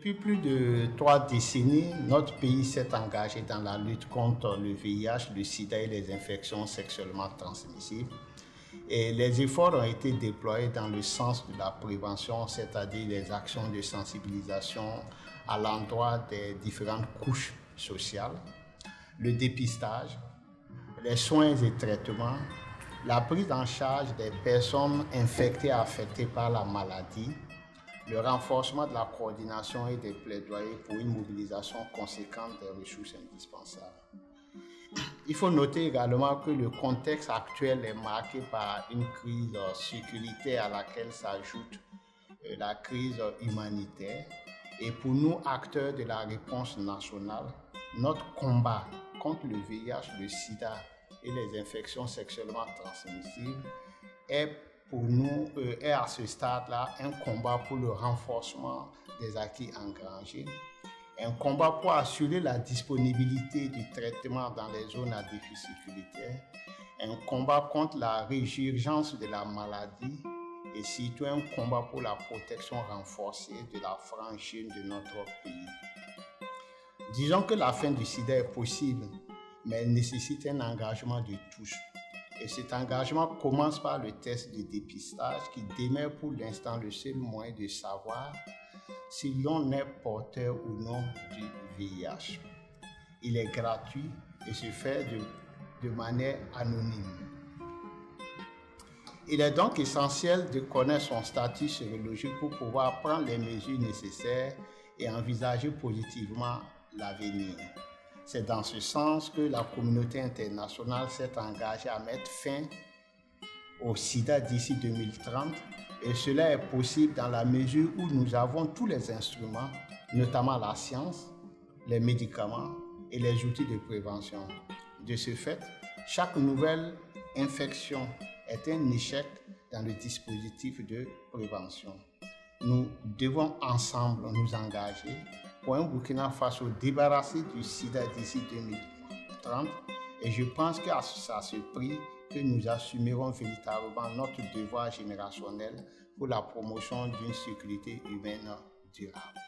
Depuis plus de 3 décennies, notre pays s'est engagé dans la lutte contre le VIH, le sida et les infections sexuellement transmissibles. Et les efforts ont été déployés dans le sens de la prévention, c'est-à-dire les actions de sensibilisation à l'endroit des différentes couches sociales, le dépistage, les soins et traitements, la prise en charge des personnes infectées et affectées par la maladie, le renforcement de la coordination et des plaidoyers pour une mobilisation conséquente des ressources indispensables. Il faut noter également que le contexte actuel est marqué par une crise sécuritaire à laquelle s'ajoute la crise humanitaire. Et pour nous, acteurs de la réponse nationale, notre combat contre le VIH, le sida et les infections sexuellement transmissibles est à ce stade-là un combat pour le renforcement des acquis engrangés, un combat pour assurer la disponibilité du traitement dans les zones à défi sécuritaire, un combat contre la résurgence de la maladie et surtout un combat pour la protection renforcée de la franchise de notre pays. Disons que la fin du sida est possible, mais elle nécessite un engagement de tous. Et cet engagement commence par le test de dépistage qui demeure pour l'instant le seul moyen de savoir si l'on est porteur ou non du VIH. Il est gratuit et se fait de manière anonyme. Il est donc essentiel de connaître son statut sérologique pour pouvoir prendre les mesures nécessaires et envisager positivement l'avenir. C'est dans ce sens que la communauté internationale s'est engagée à mettre fin au sida d'ici 2030 et cela est possible dans la mesure où nous avons tous les instruments, notamment la science, les médicaments et les outils de prévention. De ce fait, chaque nouvelle infection est un échec dans le dispositif de prévention. Nous devons ensemble nous engager pour un Burkina Faso débarrassé du sida d'ici 2030 et je pense qu'à ce prix que nous assumerons véritablement notre devoir générationnel pour la promotion d'une sécurité humaine durable.